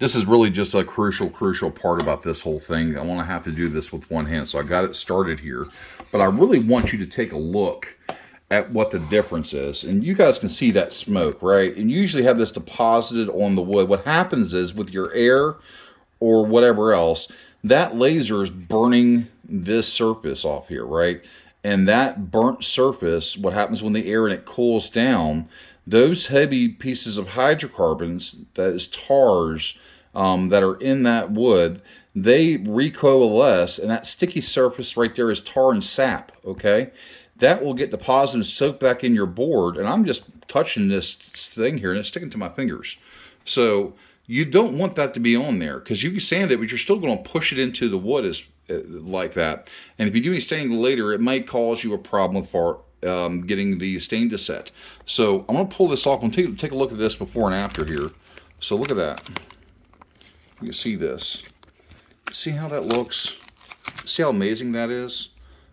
this is really just a crucial part about this whole thing. I want to have to do this with one hand, so I got it started here. But I really want you to take a look at what the difference is. And you guys can see that smoke, right? And you usually have this deposited on the wood. What happens is with your air or whatever else, that laser is burning this surface off here, right? And that burnt surface, what happens when the air and it cools down, those heavy pieces of hydrocarbons, that is tars, that are in that wood, they recoalesce, and that sticky surface right there is tar and sap, okay? That will get deposited and soaked back in your board, and I'm just touching this thing here, and it's sticking to my fingers. So you don't want that to be on there, because you can sand it, but you're still going to push it into the wood like that. And if you do any staining later, it might cause you a problem for getting the stain to set. So I'm going to pull this off and take a look at this before and after here. So look at that. You can see this. See how that looks? See how amazing that is?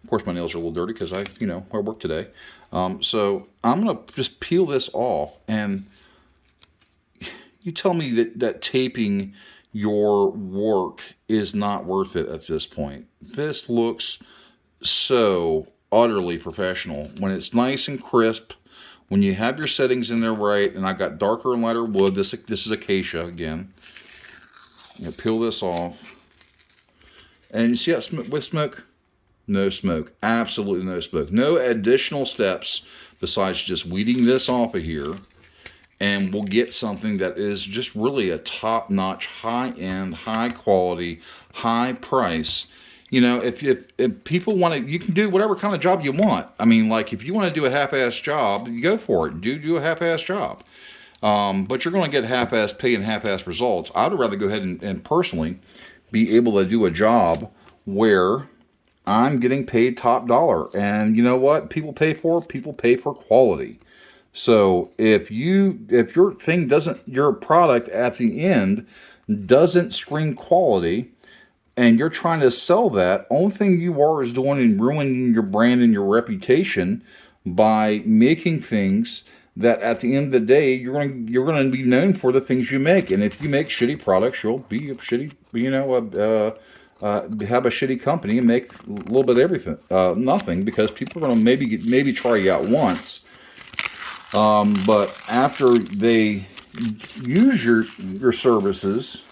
Of course, my nails are a little dirty because I work today. So I'm going to just peel this off, and you tell me that taping your work is not worth it at this point. This looks so utterly professional. When it's nice and crisp, when you have your settings in there right, and I've got darker and lighter wood. This is acacia again. You peel this off, and you see that with smoke? No smoke. Absolutely no smoke. No additional steps besides just weeding this off of here, and we'll get something that is just really a top-notch, high-end, high-quality, high-price. You know, if people want to, you can do whatever kind of job you want. I mean, like if you want to do a half-ass job, you go for it. Do a half-ass job. But you're going to get half-ass pay and half-ass results. I would rather go ahead and personally be able to do a job where I'm getting paid top dollar. And you know what people pay for? People pay for quality. So if your thing your product at the end doesn't scream quality, and you're trying to sell that, only thing you are is doing and ruining your brand and your reputation by making things that at the end of the day you're going to be known for the things you make. And if you make shitty products, you'll be a shitty, have a shitty company and make a little bit of everything, nothing, because people are going to maybe try you out once, but after they use your services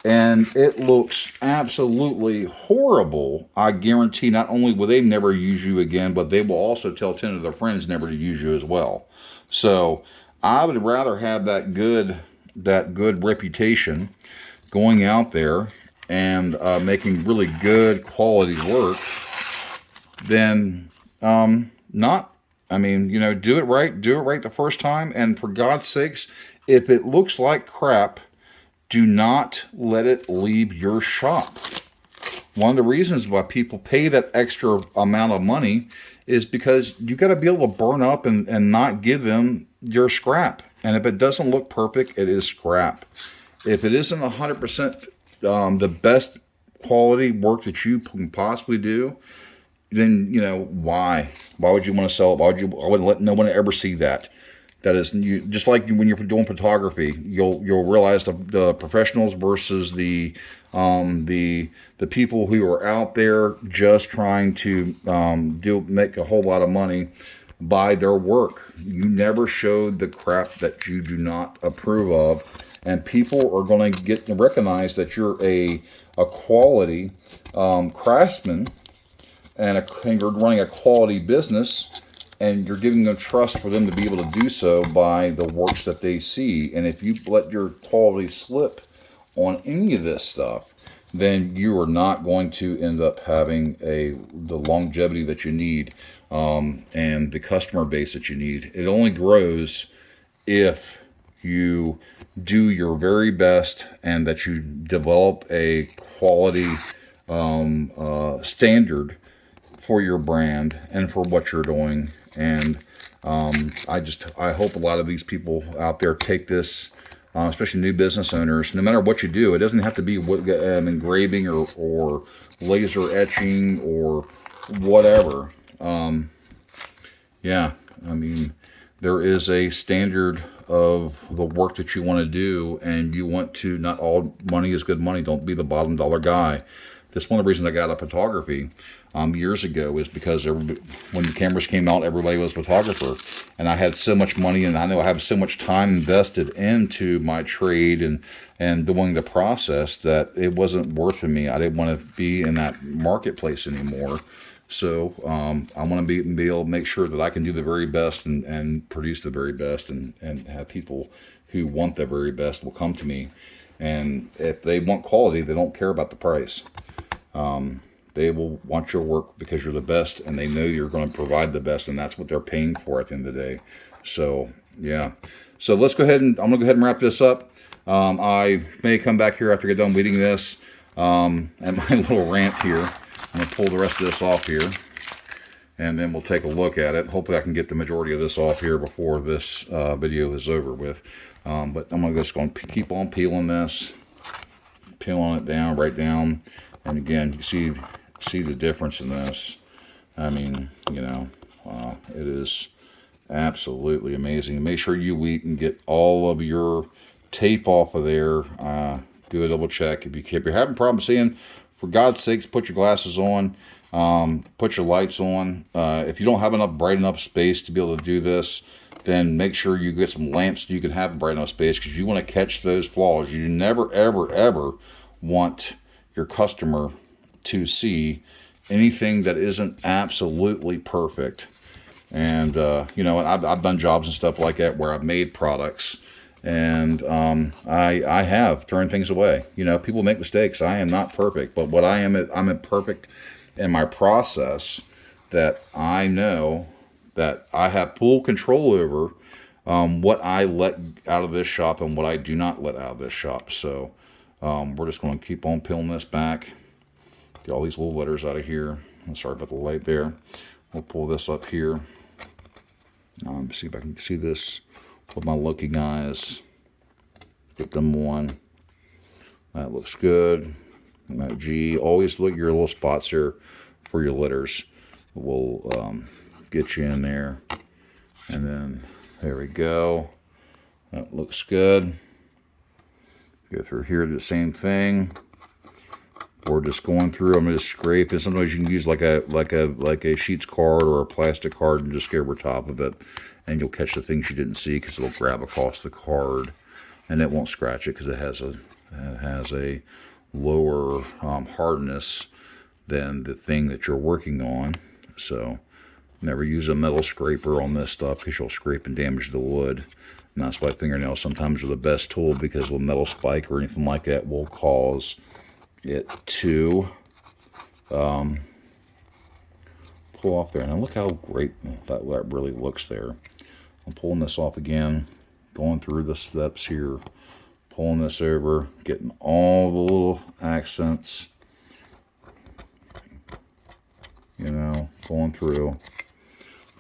and it looks absolutely horrible, I guarantee not only will they never use you again, but they will also tell 10 of their friends never to use you as well. So I would rather have that good reputation going out there and making really good quality work than not. I mean, do it right the first time. And for God's sakes, if it looks like crap, do not let it leave your shop. One of the reasons why people pay that extra amount of money is because you got to be able to burn up and not give them your scrap. And if it doesn't look perfect, it is scrap. If it isn't 100% the best quality work that you can possibly do, then why would you want to sell it? I wouldn't let no one ever see that. That is, just like when you're doing photography, you'll realize the professionals versus the people who are out there just trying to make a whole lot of money by their work. You never showed the crap that you do not approve of, and people are going to get to recognize that you're a quality craftsman and you're running a quality business. And you're giving them trust for them to be able to do so by the works that they see. And if you let your quality slip on any of this stuff, then you are not going to end up having the longevity that you need and the customer base that you need. It only grows if you do your very best and that you develop a quality standard for your brand and for what you're doing. And I hope a lot of these people out there take this, especially new business owners. No matter what you do, it doesn't have to be engraving or laser etching or whatever. Yeah, I mean, there is a standard of the work that you want to do, and you want to, not all money is good money. Don't be the bottom dollar guy. That's one of the reasons I got into photography years ago, is because when the cameras came out, everybody was a photographer. And I had so much money, and I know I have so much time invested into my trade and doing the process, that it wasn't worth it me. I didn't want to be in that marketplace anymore. So I want to be able to make sure that I can do the very best and produce the very best, and have people who want the very best will come to me. And if they want quality, they don't care about the price. They will want your work because you're the best, and they know you're going to provide the best, and that's what they're paying for at the end of the day. So yeah, so let's go ahead, and I'm gonna go ahead and wrap this up. I may come back here after I get done weeding this, and my little rant here. I'm gonna pull the rest of this off here, and then we'll take a look at it. Hopefully I can get the majority of this off here before this video is over with. But I'm just going to keep on peeling this, peeling it down, right down. And again, you see the difference in this. I mean, you know, it is absolutely amazing. Make sure you weed and get all of your tape off of there. Do a double check. If you're having problems seeing, for God's sakes, put your glasses on. Put your lights on. If you don't have bright enough space to be able to do this, then make sure you get some lamps so you can have bright enough space, because you want to catch those flaws. You never, ever, ever want your customer to see anything that isn't absolutely perfect. And you know, I've done jobs and stuff like that where I've made products, and I have turned things away. You know, people make mistakes. I am not perfect, but what I am, I'm perfect in my process, that I know that I have full control over what I let out of this shop and what I do not let out of this shop. So we're just going to keep on peeling this back, get all these little letters out of here. I'm sorry about the light there. We'll pull this up here. See if I can see this with my looking eyes. Get them on. That looks good. That G. Always look at your little spots here for your letters. We'll get you in there. And then there we go. That looks good. Go through here, do the same thing. We're just going through. I'm gonna scrape, and sometimes you can use like a sheets card or a plastic card and just get over top of it, and you'll catch the things you didn't see, because it'll grab across the card, and it won't scratch it because it has a lower hardness than the thing that you're working on. So never use a metal scraper on this stuff, because you'll scrape and damage the wood. And that's why fingernails sometimes are the best tool, because a metal spike or anything like that will cause it to pull off there. And look how great that really looks there. I'm pulling this off again, going through the steps here, pulling this over, getting all the little accents, you know, going through,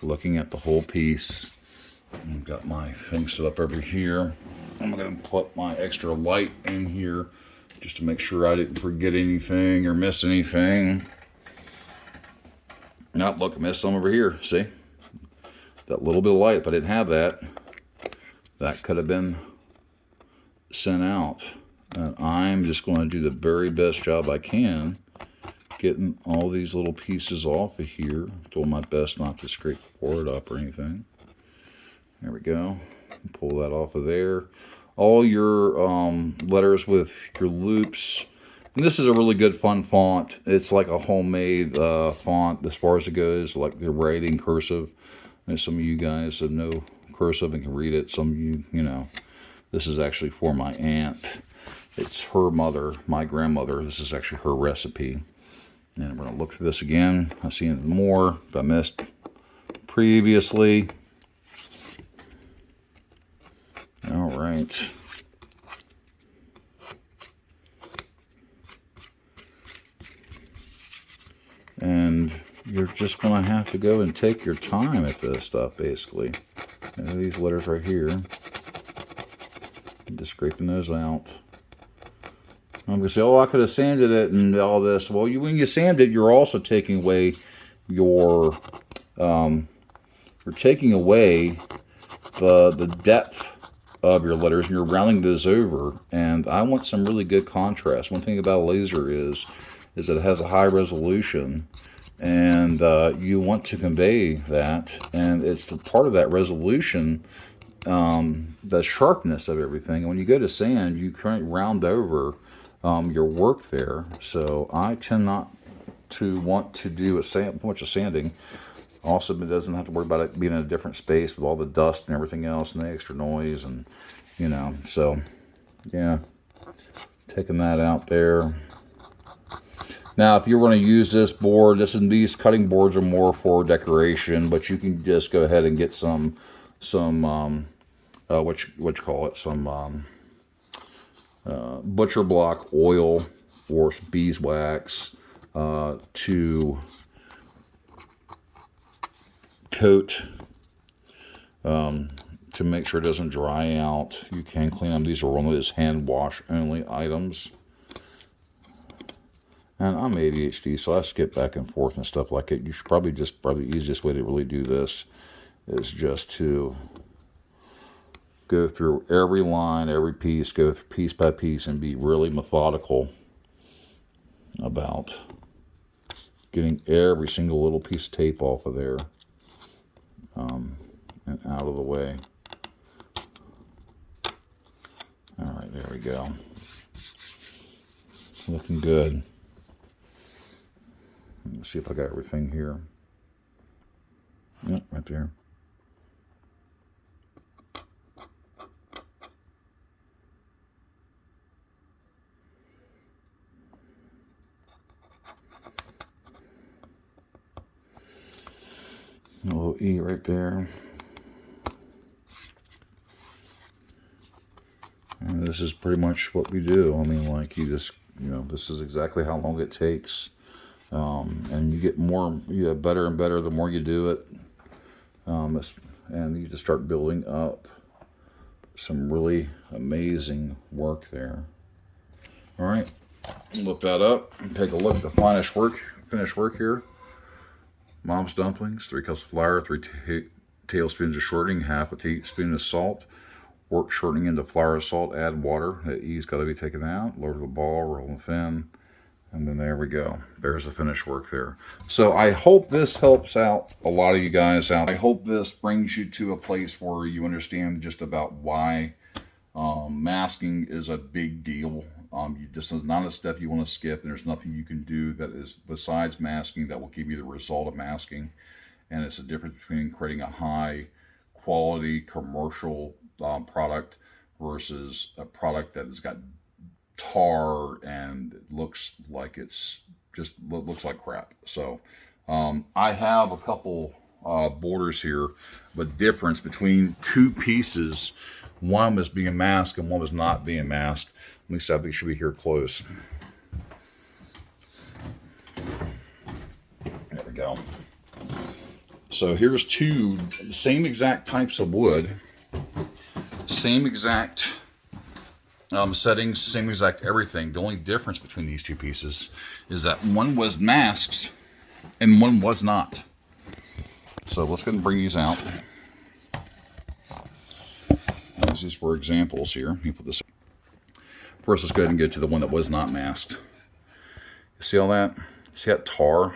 looking at the whole piece. I've got my thing set up over here. I'm going to put my extra light in here just to make sure I didn't forget anything or miss anything. Now, look, I missed some over here. See? That little bit of light, if I didn't have that, that could have been sent out. And I'm just going to do the very best job I can getting all these little pieces off of here. Doing my best not to scrape the board up or anything. There we go. Pull that off of there. All your letters with your loops. And this is a really good fun font. It's like a homemade font as far as it goes, like the writing cursive. And some of you guys that know cursive and can read it. Some of you, you know, this is actually for my aunt. It's her mother, my grandmother. This is actually her recipe. And we're going to look through this again. I see anything more that I missed previously. All right. And you're just going to have to go and take your time at this stuff, basically. And these letters right here. Just scraping those out. I'm going to say, oh, I could have sanded it and all this. Well, when you sand it, you're also taking away your, you're taking away the depth of your letters and you're rounding those over, and I want some really good contrast. One thing about a laser is that it has a high resolution, and you want to convey that, and it's the part of that resolution, the sharpness of everything. And when you go to sand, you kind of round over your work there. So I tend not to want to do a bunch of sanding. Also, it doesn't have to worry about it being in a different space with all the dust and everything else and the extra noise, and you know, so yeah, taking that out there. Now, if you're going to use this board, these cutting boards are more for decoration, but you can just go ahead and get some what you call it, some butcher block oil or beeswax to coat, to make sure it doesn't dry out. You can clean them. These are one of those hand wash only items. And I'm ADHD, so I skip back and forth and stuff like it. You should probably the easiest way to really do this is just to go through every line, every piece, go through piece by piece, and be really methodical about getting every single little piece of tape off of there, and out of the way. All right, there we go. Looking good. Let's see if I got everything here. Yep, right there. A little E right there. And this is pretty much what we do. I mean, like, you know, this is exactly how long it takes. And you get better and better the more you do it. And you just start building up some really amazing work there. All right, look that up and take a look at the finished work here. Mom's dumplings, 3 cups of flour, 3 tablespoons of shortening, half a teaspoon of salt. Work shortening into flour and salt, add water. That E's got to be taken out. Lower the ball, roll them thin. And then there we go. There's the finished work there. So I hope this helps out a lot of you guys out. I hope this brings you to a place where you understand just about why masking is a big deal. This is not a step you want to skip, and there's nothing you can do that is besides masking that will give you the result of masking. And it's the difference between creating a high quality commercial product versus a product that has got tar and it looks like looks like crap. So I have a couple borders here, but difference between 2 pieces. One was being masked and one was not being masked. At least I think should be here close. There we go. So here's 2 same exact types of wood, same exact settings, same exact everything. The only difference between these 2 pieces is that one was masked and one was not. So let's go ahead and bring these out. This is for examples here. Let me put this. First, let's go ahead and go to the one that was not masked. You see all that? See that tar?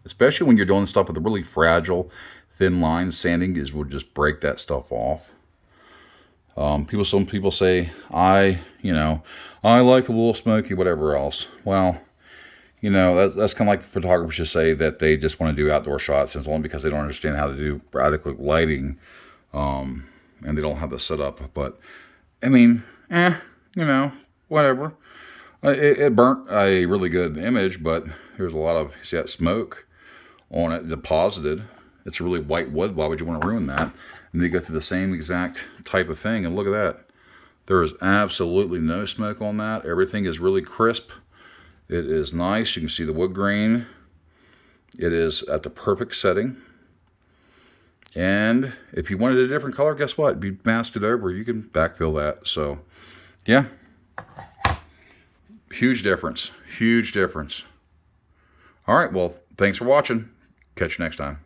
Especially when you're doing stuff with a really fragile, thin lines, sanding will just break that stuff off. Some people say, I like a little smoky, whatever else. Well, you know, that's kind of like photographers just say that they just want to do outdoor shots, and it's only because they don't understand how to do adequate lighting, and they don't have the setup. But, I mean, you know, whatever. It burnt a really good image, but there's a lot of, you see that smoke on it deposited. It's a really white wood. Why would you want to ruin that? And you go through the same exact type of thing, and look at that. There is absolutely no smoke on that. Everything is really crisp. It is nice. You can see the wood grain. It is at the perfect setting. And if you wanted a different color, guess what? You mask it over. You can backfill that. So, yeah. Huge difference. Huge difference. All right. Well, thanks for watching. Catch you next time.